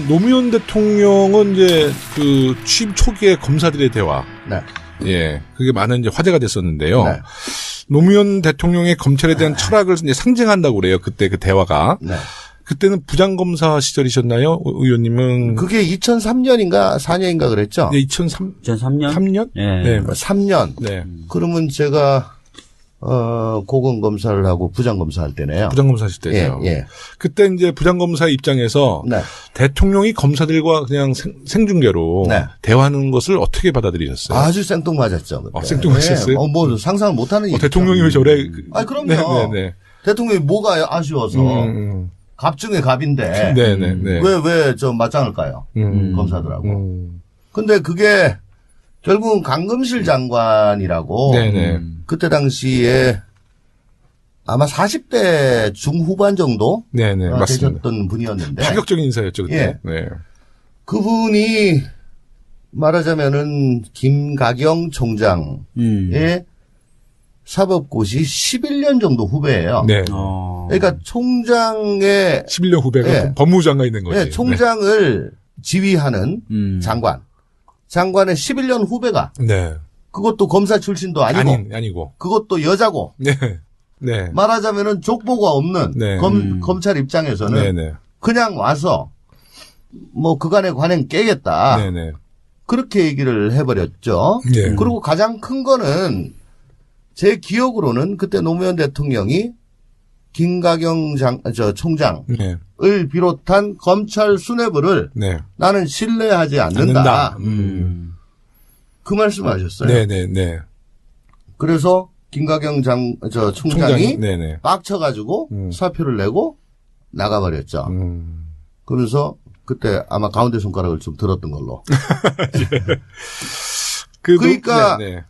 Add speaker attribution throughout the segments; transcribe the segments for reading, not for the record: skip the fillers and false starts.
Speaker 1: 노무현 대통령은 이제 그 취임 초기에 검사들의 대화.
Speaker 2: 네.
Speaker 1: 예. 그게 많은 이제 화제가 됐었는데요.
Speaker 2: 네.
Speaker 1: 노무현 대통령의 검찰에 대한 철학을 이제 상징한다고 그래요. 그때 그 대화가.
Speaker 2: 네.
Speaker 1: 그때는 부장검사 시절이셨나요? 의원님은.
Speaker 2: 그게 2003년인가 4년인가 그랬죠?
Speaker 1: 네, 2003년?
Speaker 3: 3년?
Speaker 1: 네.
Speaker 3: 네.
Speaker 2: 3년.
Speaker 1: 네.
Speaker 2: 그러면 제가 고검검사를 하고 부장검사 할 때네요.
Speaker 1: 부장검사 하실 때죠.
Speaker 2: 예, 예.
Speaker 1: 그때 이제 부장검사 입장에서
Speaker 2: 네.
Speaker 1: 대통령이 검사들과 그냥 생중계로
Speaker 2: 네.
Speaker 1: 대화하는 것을 어떻게 받아들이셨어요?
Speaker 2: 아주 생뚱맞았죠. 그때.
Speaker 1: 생뚱맞았어요?
Speaker 2: 네. 뭐 상상을 못하는 일이죠.
Speaker 1: 대통령이 왜 저래?
Speaker 2: 그럼요.
Speaker 1: 네.
Speaker 2: 대통령이 뭐가 아쉬워서 갑 중에 갑인데
Speaker 1: 네네네.
Speaker 2: 왜 저 맞짱을 까요? 검사들하고. 근데 그게 결국은 강금실 장관이라고
Speaker 1: 네네.
Speaker 2: 그때 당시에 아마 40대 중후반 정도
Speaker 1: 네네. 맞습니다.
Speaker 2: 되셨던 분이었는데
Speaker 1: 파격적인 인사였죠 그때.
Speaker 2: 예.
Speaker 1: 네.
Speaker 2: 그분이 말하자면은 김가경 총장의 사법고시 11년 정도 후배예요.
Speaker 1: 네.
Speaker 2: 그러니까 총장의
Speaker 1: 11년 후배가
Speaker 2: 예.
Speaker 1: 법무장관 있는 거지.
Speaker 2: 예, 총장을 지휘하는 장관의 11년 후배가
Speaker 1: 네.
Speaker 2: 그것도 검사 출신도 아니고
Speaker 1: 아니고.
Speaker 2: 그것도 여자고
Speaker 1: 네. 네.
Speaker 2: 말하자면은 족보가 없는
Speaker 1: 네.
Speaker 2: 검찰 입장에서는
Speaker 1: 네네.
Speaker 2: 그냥 와서 뭐 그간의 관행 깨겠다.
Speaker 1: 네네.
Speaker 2: 그렇게 얘기를 해버렸죠.
Speaker 1: 네.
Speaker 2: 그리고 가장 큰 거는 제 기억으로는 그때 노무현 대통령이 김가경 총장을
Speaker 1: 네.
Speaker 2: 비롯한 검찰 수뇌부를
Speaker 1: 네.
Speaker 2: 나는 신뢰하지 않는다. 그 말씀하셨어요.
Speaker 1: 네네네.
Speaker 2: 그래서 김가경 총장이
Speaker 1: 네네.
Speaker 2: 빡쳐가지고 사표를 내고 나가버렸죠. 그러면서 그때 아마 가운데 손가락을 좀 들었던 걸로. 그러니까
Speaker 1: 네네.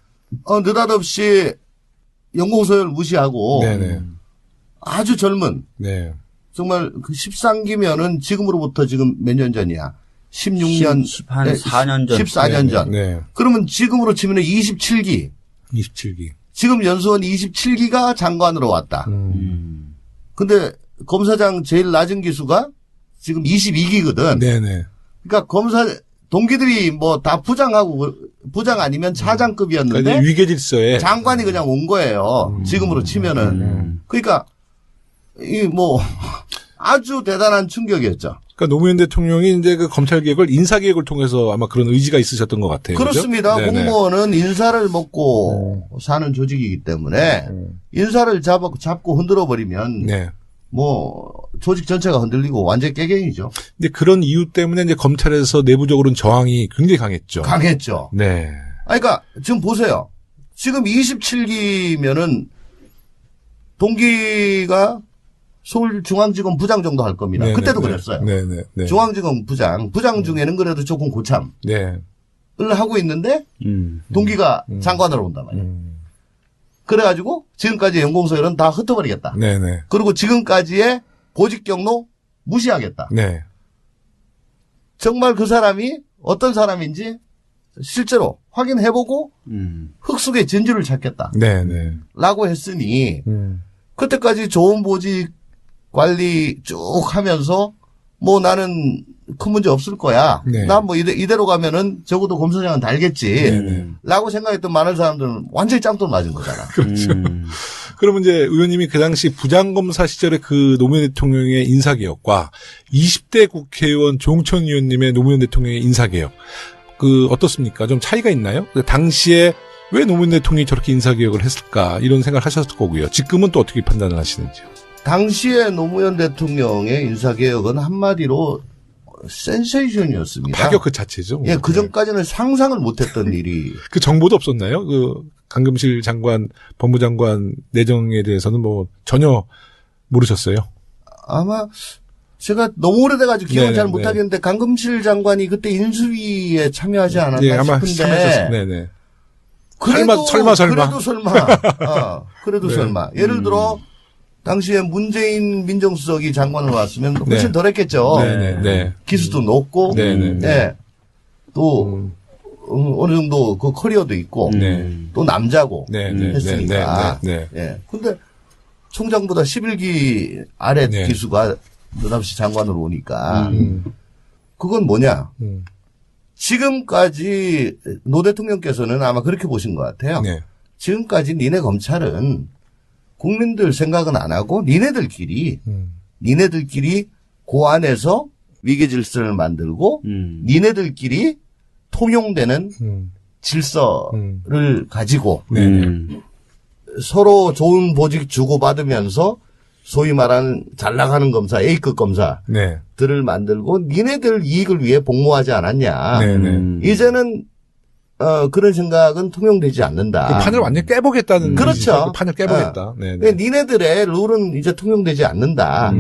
Speaker 2: 느닷없이 연공서열 무시하고
Speaker 1: 네네.
Speaker 2: 아주 젊은
Speaker 1: 네.
Speaker 2: 정말 그 13기면은 지금으로부터 지금 몇 년 전이야. 16년
Speaker 3: 한 4년 전.
Speaker 2: 14년 전.
Speaker 1: 네.
Speaker 2: 그러면 지금으로 치면은 27기.
Speaker 1: 27기.
Speaker 2: 지금 연수원 27기가 장관으로 왔다. 근데 검사장 제일 낮은 기수가 지금 22기거든.
Speaker 1: 네네.
Speaker 2: 그러니까 검사 동기들이 뭐 다 부장 아니면 차장급이었는데
Speaker 1: 그러니까 위계질서에
Speaker 2: 장관이 그냥 온 거예요. 지금으로 치면은. 그러니까 이 뭐 아주 대단한 충격이었죠.
Speaker 1: 그러니까 노무현 대통령이 이제 그 검찰 개혁을 인사 개혁을 통해서 아마 그런 의지가 있으셨던 것 같아요.
Speaker 2: 그렇습니다.
Speaker 1: 그렇죠?
Speaker 2: 공무원은 인사를 먹고 사는 조직이기 때문에 인사를 잡고 흔들어 버리면
Speaker 1: 네.
Speaker 2: 뭐 조직 전체가 흔들리고 완전 깨갱이죠.
Speaker 1: 근데 그런 이유 때문에 이제 검찰에서 내부적으로는 저항이 굉장히 강했죠.
Speaker 2: 강했죠.
Speaker 1: 네.
Speaker 2: 그러니까 지금 보세요. 지금 27기면은 동기가 서울중앙지검 부장 정도 할 겁니다.
Speaker 1: 네네,
Speaker 2: 그때도
Speaker 1: 네.
Speaker 2: 그랬어요.
Speaker 1: 네네.
Speaker 2: 중앙지검 부장 중에는 그래도 조금 고참을
Speaker 1: 네.
Speaker 2: 하고 있는데 동기가 장관으로 온단 말이에요. 그래가지고 지금까지 연공서열은 다 흩어버리겠다.
Speaker 1: 네네.
Speaker 2: 그리고 지금까지의 보직 경로 무시하겠다.
Speaker 1: 네.
Speaker 2: 정말 그 사람이 어떤 사람인지 실제로 확인해보고 흙속에 진주를 찾겠다.
Speaker 1: 네네.
Speaker 2: 라고 했으니 그때까지 좋은 보직 관리 쭉 하면서 뭐 나는 큰 문제 없을 거야.
Speaker 1: 네.
Speaker 2: 난 뭐 이대로 가면은 적어도 검사장은 달겠지.
Speaker 1: 네네.
Speaker 2: 라고 생각했던 많은 사람들은 완전히 짱돌 맞은 거잖아.
Speaker 1: 그렇죠. 그러면 이제 의원님이 그 당시 부장검사 시절의 그 노무현 대통령의 인사개혁과 20대 국회의원 조홍천 의원님의 노무현 대통령의 인사개혁 그 어떻습니까? 좀 차이가 있나요? 그 당시에 왜 노무현 대통령이 저렇게 인사개혁을 했을까 이런 생각을 하셨을 거고요. 지금은 또 어떻게 판단을 하시는지요?
Speaker 2: 당시에 노무현 대통령의 인사개혁은 한마디로 센세이션이었습니다.
Speaker 1: 파격 그 자체죠.
Speaker 2: 예, 그 전까지는 상상을 못했던 일이.
Speaker 1: 그 정보도 없었나요? 그 강금실 장관, 법무장관 내정에 대해서는 뭐 전혀 모르셨어요?
Speaker 2: 아마 제가 너무 오래돼가지고 기억을
Speaker 1: 네네,
Speaker 2: 잘 못하겠는데 강금실 장관이 그때 인수위에 참여하지 않았나
Speaker 1: 예, 아마
Speaker 2: 싶은데.
Speaker 1: 참여하셨어요. 네네.
Speaker 2: 그래도
Speaker 1: 설마.
Speaker 2: 그래도 설마. 그래도
Speaker 1: 네.
Speaker 2: 설마. 예를 들어 당시에 문재인 민정수석이 장관으로 왔으면 훨씬
Speaker 1: 네.
Speaker 2: 덜 했겠죠.
Speaker 1: 네네.
Speaker 2: 기수도 높고.
Speaker 1: 네네.
Speaker 2: 예. 또 어느 정도 그 커리어도 있고.
Speaker 1: 네.
Speaker 2: 또 남자고.
Speaker 1: 네네.
Speaker 2: 했으니까.
Speaker 1: 네.
Speaker 2: 예. 근데 총장보다 11기 아래
Speaker 1: 네.
Speaker 2: 기수가 느닷없이 장관으로 오니까. 그건 뭐냐? 지금까지 노 대통령께서는 아마 그렇게 보신 것 같아요.
Speaker 1: 네.
Speaker 2: 지금까지 니네 검찰은 국민들 생각은 안 하고 니네들끼리 그 안에서 위계 질서를 만들고 니네들끼리 통용되는 질서를 가지고 서로 좋은 보직 주고받으면서 소위 말하는 잘 나가는 검사, A급 검사들을
Speaker 1: 네.
Speaker 2: 만들고 니네들 이익을 위해 복무하지 않았냐.
Speaker 1: 네, 네.
Speaker 2: 이제는 그런 생각은 통용되지 않는다.
Speaker 1: 그 판을 완전히 깨보겠다는
Speaker 2: 그렇죠.
Speaker 1: 의지죠. 그 판을 깨보겠다. 네, 네.
Speaker 2: 니네들의 룰은 이제 통용되지 않는다.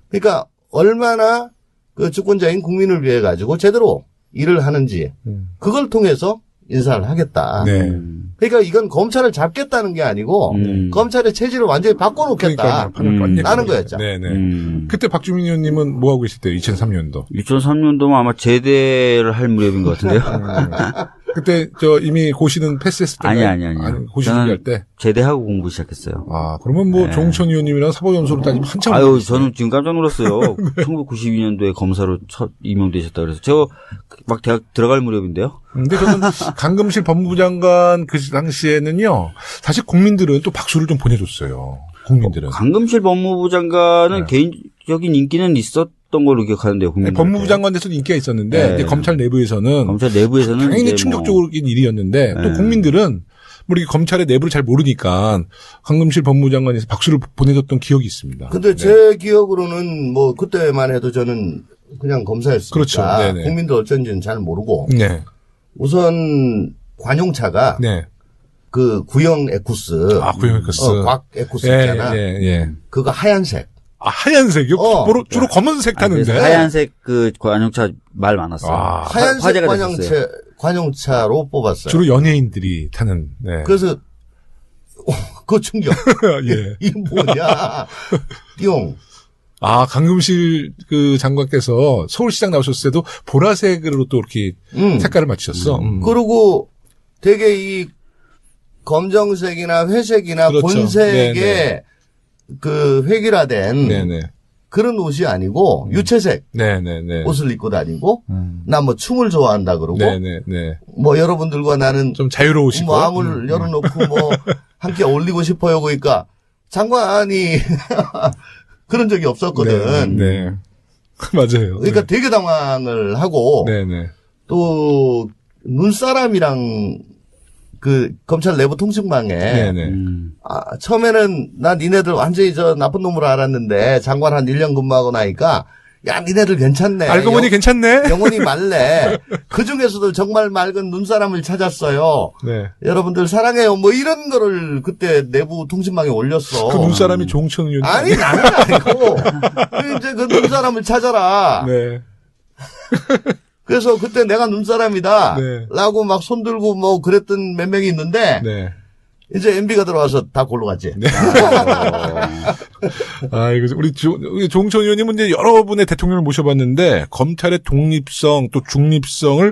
Speaker 2: 그러니까 얼마나 그 주권자인 국민을 위해 가지고 제대로 일을 하는지 그걸 통해서 인사를 하겠다.
Speaker 1: 네.
Speaker 2: 그러니까 이건 검찰을 잡겠다는 게 아니고 검찰의 체질을 완전히 바꿔놓겠다. 라는 거였죠.
Speaker 1: 네네. 그때 박주민 의원님은 뭐 하고 계실 때요? 2003년도.
Speaker 3: 2003년도면 아마 제대를 할 무렵인 것 같은데요.
Speaker 1: 그때 이미 고시는 패스했을 때.
Speaker 3: 아니.
Speaker 1: 고시 준비할 때.
Speaker 3: 제대하고 공부 시작했어요.
Speaker 1: 아, 그러면 뭐 종천 의원님이랑 사법연수로 따지면 한참.
Speaker 3: 아유, 저는 지금 깜짝 놀랐어요. 1992년도에 검사로 첫 임명되셨다 그래서 제가 막 대학 들어갈 무렵인데요.
Speaker 1: 근데 저는 강금실 법무부 장관 그 당시에는요, 사실 국민들은 또 박수를 좀 보내줬어요. 국민들은.
Speaker 3: 강금실 법무부 장관은 개인적인 인기는 있었던 걸로 기억하는데요.
Speaker 1: 법무부 장관에서도 인기가 있었는데 이제 검찰 내부에서는 당연히 충격적인 일이었는데 또 국민들은 우리 검찰의 내부를 잘 모르니까 강금실 법무부 장관에서 박수를 보내줬던 기억이 있습니다.
Speaker 2: 근데 제 기억으로는 뭐 그때만 해도 저는 그냥 검사였으니까
Speaker 1: 그렇죠. 네네.
Speaker 2: 국민들 어쩐지는 잘 모르고
Speaker 1: 네.
Speaker 2: 우선 관용차가
Speaker 1: 네.
Speaker 2: 그 구형 에쿠스,
Speaker 1: 구형 에쿠스,
Speaker 2: 곽 에쿠스 있잖아.
Speaker 1: 예.
Speaker 2: 그거 하얀색.
Speaker 1: 아, 하얀색이요? 주로 검은색 타는데.
Speaker 3: 하얀색 그 관용차 말 많았어요.
Speaker 2: 하얀색 관용차로 뽑았어요.
Speaker 1: 주로 연예인들이 타는. 네.
Speaker 2: 그래서 그 충격.
Speaker 1: 예.
Speaker 2: 이게 뭐냐? 띠용.
Speaker 1: 아, 강금실 그 장관께서 서울시장 나오셨을 때도 보라색으로 또 이렇게 색깔을 맞추셨어.
Speaker 2: 그리고 되게 이 검정색이나 회색이나
Speaker 1: 그렇죠.
Speaker 2: 본색의
Speaker 1: 네네.
Speaker 2: 그 획일화된
Speaker 1: 네네.
Speaker 2: 그런 옷이 아니고 유채색
Speaker 1: 네네네.
Speaker 2: 옷을 입고 다니고 나 뭐 춤을 좋아한다 그러고
Speaker 1: 네네네.
Speaker 2: 뭐 여러분들과 나는
Speaker 1: 좀 자유로우시고
Speaker 2: 뭐 마음을 열어놓고 뭐 함께 어울리고 싶어요. 그러니까 장관이 그런 적이 없었거든.
Speaker 1: 네. 맞아요.
Speaker 2: 그러니까 되게 당황을 하고
Speaker 1: 네네.
Speaker 2: 또 눈사람이랑 그 검찰 내부 통신망에
Speaker 1: 네네.
Speaker 2: 처음에는 나 니네들 완전히 나쁜 놈으로 알았는데 장관 한 1년 근무하고 나니까 야 니네들 괜찮네.
Speaker 1: 알고 보니 괜찮네.
Speaker 2: 영혼이 맑네. 그중에서도 정말 맑은 눈사람을 찾았어요.
Speaker 1: 네.
Speaker 2: 여러분들 사랑해요. 뭐 이런 거를 그때 내부 통신망에 올렸어.
Speaker 1: 그 눈사람이 종천 의원님.
Speaker 2: 아니 나는 아니고 이제 그 눈사람을 찾아라.
Speaker 1: 네.
Speaker 2: 그래서 그때 내가 눈사람이다.
Speaker 1: 네. 라고
Speaker 2: 막 손들고 뭐 그랬던 몇 명이 있는데.
Speaker 1: 네.
Speaker 2: 이제 MB가 들어와서 다 골로 갔지.
Speaker 1: 네. 우리 종천 의원님은 이제 여러 분의 대통령을 모셔봤는데 검찰의 독립성 또 중립성을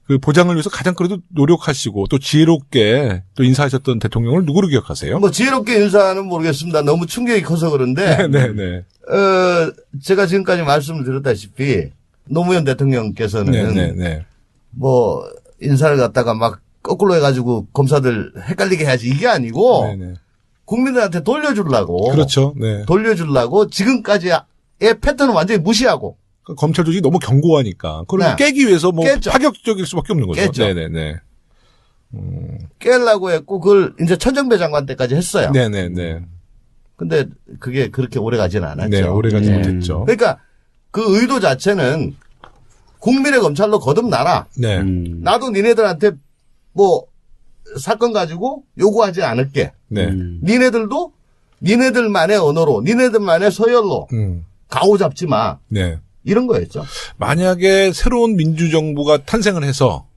Speaker 1: 그 보장을 위해서 가장 그래도 노력하시고 또 지혜롭게 또 인사하셨던 대통령을 누구로 기억하세요?
Speaker 2: 뭐 지혜롭게 인사는 모르겠습니다. 너무 충격이 커서 그런데.
Speaker 1: 네네.
Speaker 2: 제가 지금까지 말씀을 드렸다시피 노무현 대통령께서는
Speaker 1: 네네.
Speaker 2: 뭐 인사를 갖다가 막 거꾸로 해가지고 검사들 헷갈리게 해야지 이게 아니고
Speaker 1: 네네.
Speaker 2: 국민들한테 돌려주려고.
Speaker 1: 그렇죠. 네.
Speaker 2: 돌려주려고 지금까지의 패턴을 완전히 무시하고.
Speaker 1: 검찰 조직이 너무 견고하니까 그걸 깨기 위해서 뭐
Speaker 2: 깼죠.
Speaker 1: 파격적일 수밖에 없는 거죠.
Speaker 2: 깼죠.
Speaker 1: 네네네.
Speaker 2: 깨려고 했고 그걸 이제 천정배 장관 때까지 했어요.
Speaker 1: 네네네.
Speaker 2: 근데 그게 그렇게 오래 가지는 않았죠.
Speaker 1: 네, 오래 가지 못했죠.
Speaker 2: 그러니까 그 의도 자체는 국민의 검찰로 거듭나라.
Speaker 1: 네.
Speaker 2: 나도 니네들한테 뭐 사건 가지고 요구하지 않을게.
Speaker 1: 네.
Speaker 2: 니네들도 니네들만의 언어로, 니네들만의 서열로 가오 잡지 마.
Speaker 1: 네.
Speaker 2: 이런 거였죠.
Speaker 1: 만약에 새로운 민주정부가 탄생을 해서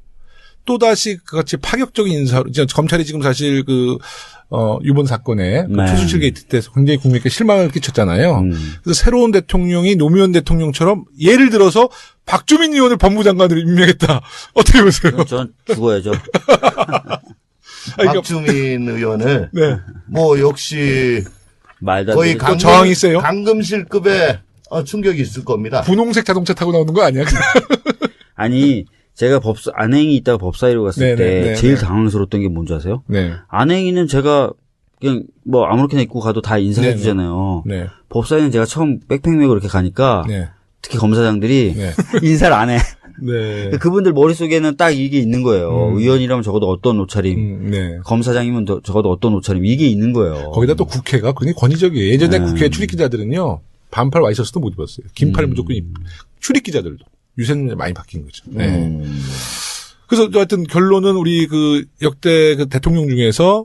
Speaker 1: 또다시 그같이 파격적인 인사로, 검찰이 지금 사실 유본 사건에 그 최순실 게이트 때 굉장히 국민께 실망을 끼쳤잖아요. 그래서 새로운 대통령이 노무현 대통령처럼 예를 들어서 박주민 의원을 법무장관으로 임명했다. 어떻게 보세요?
Speaker 3: 전 죽어야죠.
Speaker 2: 박주민 의원을
Speaker 1: 네.
Speaker 2: 뭐 역시
Speaker 3: 말도
Speaker 2: 거의
Speaker 1: 저항이 세요?
Speaker 2: 강금실급의 충격이 있을 겁니다.
Speaker 1: 분홍색 자동차 타고 나오는 거 아니야?
Speaker 3: 아니, 제가 안행이 있다가 법사위로 갔을 때 제일 당황스러웠던 게 뭔지 아세요?
Speaker 1: 네.
Speaker 3: 안행이는 제가 그냥 뭐 아무렇게나 입고 가도 다 인사해 주잖아요.
Speaker 1: 네.
Speaker 3: 법사위는 제가 처음 백팩 메고 이렇게 가니까 특히 검사장들이 인사를 안 해.
Speaker 1: 네.
Speaker 3: 그분들 머릿속에는 딱 이게 있는 거예요. 의원이라면 적어도 어떤 옷차림, 검사장이면 적어도 어떤 옷차림, 이게 있는 거예요.
Speaker 1: 거기다 또 국회가 굉장히 권위적이에요. 예전에 국회 출입기자들은요, 반팔 와이셔츠도 못 입었어요. 긴팔 무조건 출입기자들도. 요새는 많이 바뀐 거죠. 네. 그래서 하여튼 결론은 우리 그 역대 그 대통령 중에서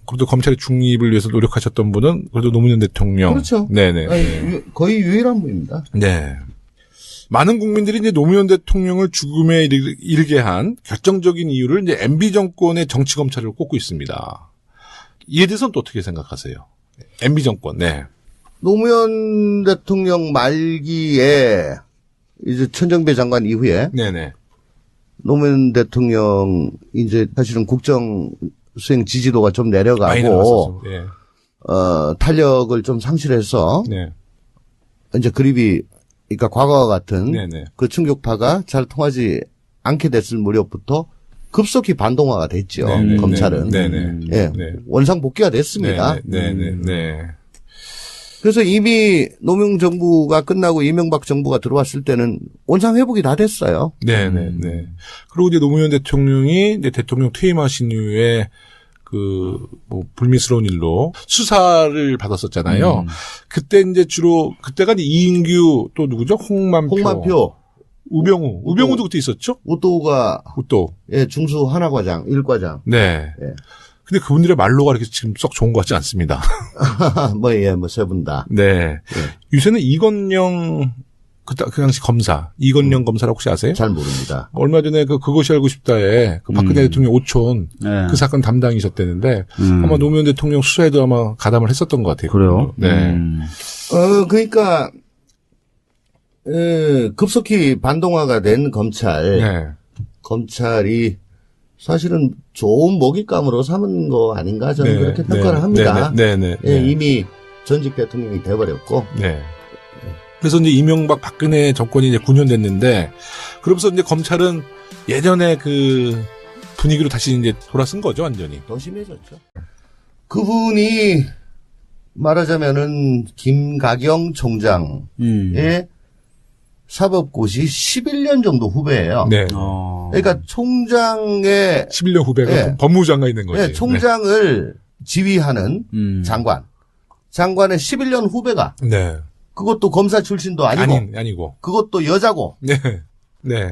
Speaker 1: 그래도 검찰의 중립을 위해서 노력하셨던 분은 그래도 노무현 대통령.
Speaker 2: 그렇죠.
Speaker 1: 네네.
Speaker 2: 아니, 거의 유일한 분입니다.
Speaker 1: 네. 많은 국민들이 이제 노무현 대통령을 죽음에 이르게 한 결정적인 이유를 이제 MB 정권의 정치 검찰을 꼽고 있습니다. 이에 대해서는 또 어떻게 생각하세요? MB 정권, 네.
Speaker 2: 노무현 대통령 말기에 이제 천정배 장관 이후에
Speaker 1: 네네.
Speaker 2: 노무현 대통령 이제 사실은 국정 수행 지지도가 좀
Speaker 1: 많이
Speaker 2: 내려가고
Speaker 1: 네.
Speaker 2: 탄력을 좀 상실해서
Speaker 1: 네.
Speaker 2: 이제 그립이 그러니까 과거와 같은
Speaker 1: 네네.
Speaker 2: 그 충격파가 잘 통하지 않게 됐을 무렵부터 급속히 반동화가 됐죠.
Speaker 1: 네네.
Speaker 2: 검찰은.
Speaker 1: 네네.
Speaker 2: 예.
Speaker 1: 네.
Speaker 2: 원상 복귀가 됐습니다.
Speaker 1: 네네.
Speaker 2: 그래서 이미 노무현 정부가 끝나고 이명박 정부가 들어왔을 때는 원상 회복이 다 됐어요.
Speaker 1: 네네네. 그리고 이제 노무현 대통령이 이제 대통령 퇴임하신 이후에 뭐 불미스러운 일로 수사를 받았었잖아요. 그때 이제 주로 그때가 이제 이인규 또 누구죠? 홍만표. 우병우도 그때 있었죠?
Speaker 2: 우또가 예, 중수 하나과장, 1과장.
Speaker 1: 네.
Speaker 2: 예.
Speaker 1: 근데 그분들의 말로가 이렇게 지금 썩 좋은 것 같지 않습니다.
Speaker 2: 세 분 다.
Speaker 1: 네.
Speaker 2: 예.
Speaker 1: 요새는 이건영 그 당시 검사, 이건영 검사라고 혹시 아세요?
Speaker 2: 잘 모릅니다.
Speaker 1: 얼마 전에 그것이 알고 싶다에 그 박근혜 대통령 오촌 그 사건 담당이셨다는데 아마 노무현 대통령 수사에도 아마 가담을 했었던 것 같아요.
Speaker 3: 그래요?
Speaker 1: 네.
Speaker 2: 그러니까 급속히 반동화가 된 검찰이 사실은 좋은 먹잇감으로 삼은 거 아닌가 저는 그렇게 평가를 합니다. 이미 전직 대통령이 돼버렸고.
Speaker 1: 네. 그래서 이제 이명박 박근혜 정권이 이제 9년 됐는데 그러면서 이제 검찰은 예전에 그 분위기로 다시 이제 돌아선 거죠, 완전히.
Speaker 2: 더 심해졌죠. 그분이 말하자면은 김가경 총장의 사법고시 11년 정도 후배예요.
Speaker 1: 네.
Speaker 2: 그러니까 총장의
Speaker 1: 11년 후배가 법무장관이 있는 거죠.
Speaker 2: 네, 총장을 지휘하는 장관의 11년 후배가 그것도 검사 출신도 아니고 그것도 여자고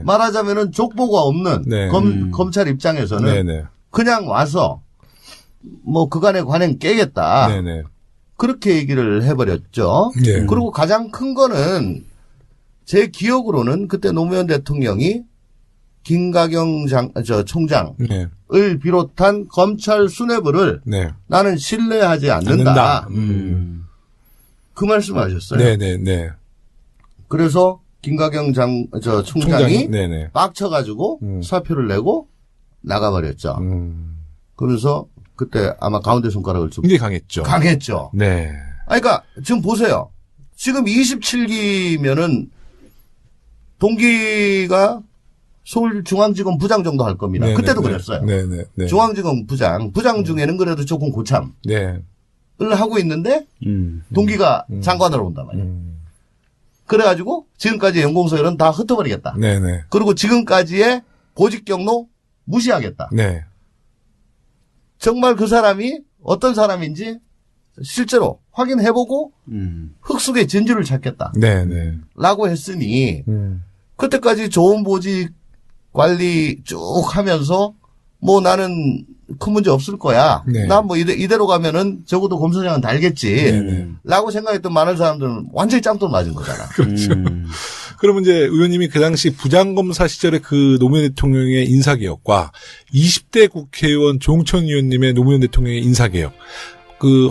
Speaker 2: 말하자면은 족보가 없는 검찰 입장에서는 그냥 와서 뭐 그간의 관행 깨겠다 그렇게 얘기를 해버렸죠. 그리고 가장 큰 거는 제 기억으로는 그때 노무현 대통령이 김가경 총장을 비롯한 검찰 수뇌부를 나는 신뢰하지 않는다. 그 말씀하셨어요.
Speaker 1: 네네네.
Speaker 2: 그래서 김가경 총장이 빡쳐가지고 사표를 내고 나가버렸죠. 그러면서 그때 아마 가운데 손가락을 좀
Speaker 1: 굉장히 강했죠. 네.
Speaker 2: 그러니까 지금 보세요. 지금 27기면은 동기가 서울중앙지검 부장 정도 할 겁니다. 그때도 그랬어요. 중앙지검 부장 중에는 그래도 조금 고참을 하고 있는데 동기가 장관으로 온단 말이에요. 그래가지고 지금까지 연공서열은 다 흩어버리겠다. 그리고 지금까지의 보직 경로 무시하겠다. 정말 그 사람이 어떤 사람인지 실제로 확인해보고 흙 속에 진주를 찾겠다. 라고 했으니 그때까지 좋은 보직 관리 쭉 하면서 뭐 나는 큰 문제 없을 거야. 난 뭐 이대로 가면은 적어도 검사장은 달겠지. 라고 생각했던 많은 사람들은 완전히 짱돈 맞은 거잖아.
Speaker 1: 그렇죠. 그러면 이제 의원님이 그 당시 부장검사 시절에 그 노무현 대통령의 인사개혁과 20대 국회의원 조홍천 의원님의 노무현 대통령의 인사개혁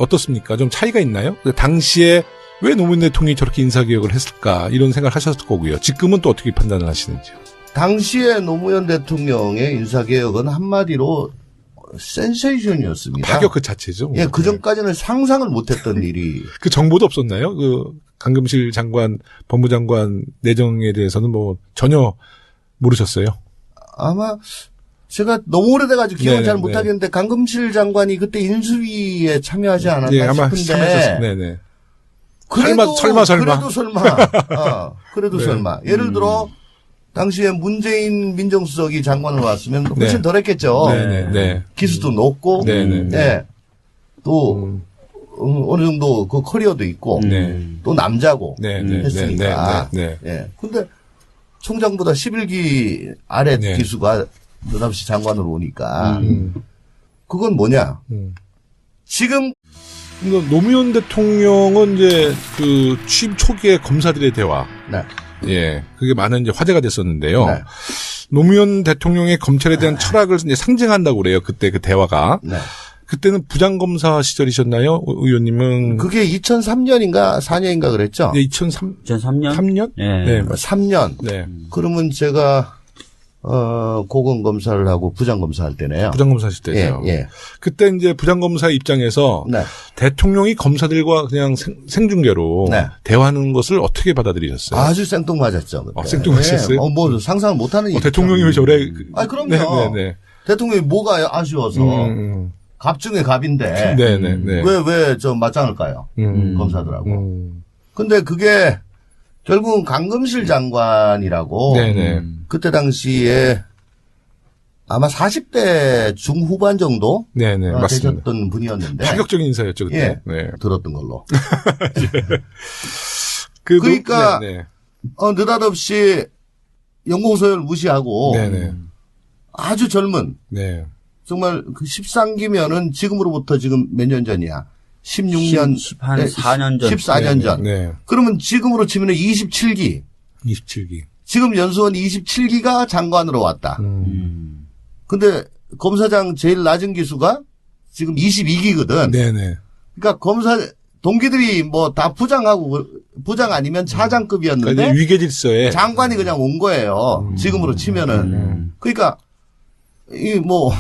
Speaker 1: 어떻습니까? 좀 차이가 있나요? 그 당시에 왜 노무현 대통령이 저렇게 인사개혁을 했을까? 이런 생각을 하셨을 거고요. 지금은 또 어떻게 판단을 하시는지요?
Speaker 2: 당시에 노무현 대통령의 인사개혁은 한마디로 센세이션이었습니다.
Speaker 1: 파격 그 자체죠.
Speaker 2: 예, 그 전까지는 상상을 못했던 일이.
Speaker 1: 그 정보도 없었나요? 그 강금실 장관, 법무장관 내정에 대해서는 뭐 전혀 모르셨어요?
Speaker 2: 아마 제가 너무 오래돼가지고 기억을 잘 못하겠는데 강금실 장관이 그때 인수위에 참여하지 않았나
Speaker 1: 예, 아마
Speaker 2: 싶은데.
Speaker 1: 참여하셨어요. 네네.
Speaker 2: 그래도
Speaker 1: 설마.
Speaker 2: 그래도 설마. 그래도
Speaker 1: 네.
Speaker 2: 설마. 예를 들어 당시에 문재인 민정수석이 장관으로 왔으면 훨씬 덜했겠죠.
Speaker 1: 네네.
Speaker 2: 기수도 높고,
Speaker 1: 네네.
Speaker 2: 네. 또 어느 정도 그 커리어도 있고, 또 남자고 했으니까. 예. 근데 총장보다 11기 아래 기수가 느닷없이 장관으로 오니까 그건 뭐냐? 지금
Speaker 1: 노무현 대통령은 이제 그 취임 초기에 검사들의 대화.
Speaker 2: 네.
Speaker 1: 예. 그게 많은 이제 화제가 됐었는데요.
Speaker 2: 네.
Speaker 1: 노무현 대통령의 검찰에 대한 철학을 이제 상징한다고 그래요. 그때 그 대화가.
Speaker 2: 네.
Speaker 1: 그때는 부장검사 시절이셨나요? 의원님은.
Speaker 2: 그게 2003년인가 4년인가 그랬죠?
Speaker 1: 네, 2003년? 3년?
Speaker 3: 네.
Speaker 2: 3년.
Speaker 1: 네.
Speaker 2: 그러면 제가 고검검사를 하고 부장검사 할 때네요.
Speaker 1: 부장검사 하실 때죠.
Speaker 2: 예.
Speaker 1: 그때 이제 부장검사 입장에서
Speaker 2: 네.
Speaker 1: 대통령이 검사들과 그냥 생중계로
Speaker 2: 네.
Speaker 1: 대화하는 것을 어떻게 받아들이셨어요?
Speaker 2: 아주 생뚱맞았죠. 그때.
Speaker 1: 생뚱맞았어요?
Speaker 2: 예. 뭐 상상을 못하는 일이죠.
Speaker 1: 대통령이 왜 저래?
Speaker 2: 그럼요.
Speaker 1: 네네네.
Speaker 2: 대통령이 뭐가 아쉬워서 갑 중에 갑인데
Speaker 1: 네네네.
Speaker 2: 왜 저 맞짱을 까요? 검사들하고. 근데 그게 결국은 강금실 장관이라고
Speaker 1: 네네.
Speaker 2: 그때 당시에 아마 40대 중후반 정도
Speaker 1: 네네. 맞습니다.
Speaker 2: 되셨던 분이었는데
Speaker 1: 파격적인 인사였죠 그때.
Speaker 2: 예,
Speaker 1: 네.
Speaker 2: 들었던 걸로.
Speaker 1: 그러니까
Speaker 2: 느닷없이 연공서열 무시하고
Speaker 1: 네네.
Speaker 2: 아주 젊은
Speaker 1: 네.
Speaker 2: 정말 그 13기면은 지금으로부터 지금 몇 년 전이야? 16년,
Speaker 3: 4년 전.
Speaker 2: 14년 전.
Speaker 1: 네.
Speaker 2: 그러면 지금으로 치면은 27기.
Speaker 1: 27기.
Speaker 2: 지금 연수원 27기가 장관으로 왔다. 근데 검사장 제일 낮은 기수가 지금 22기거든.
Speaker 1: 네네.
Speaker 2: 그러니까 검사 동기들이 뭐 다 부장하고 부장 아니면 차장급이었는데
Speaker 1: 그러니까 위계질서에
Speaker 2: 장관이 그냥 온 거예요. 지금으로 치면은. 그러니까 이 뭐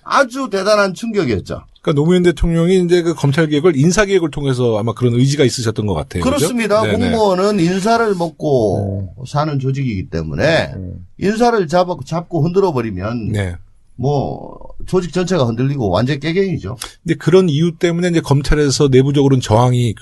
Speaker 2: 아주 대단한 충격이었죠.
Speaker 1: 그러니까 노무현 대통령이 이제 그 검찰 개혁을 인사 개혁을 통해서 아마 그런 의지가 있으셨던 것 같아요.
Speaker 2: 그렇습니다.
Speaker 1: 그렇죠?
Speaker 2: 공무원은 인사를 먹고 사는 조직이기 때문에 인사를 잡고 흔들어 버리면
Speaker 1: 네.
Speaker 2: 뭐 조직 전체가 흔들리고 완전 깨갱이죠.
Speaker 1: 근데 그런 이유 때문에 이제 검찰에서 내부적으로는 저항이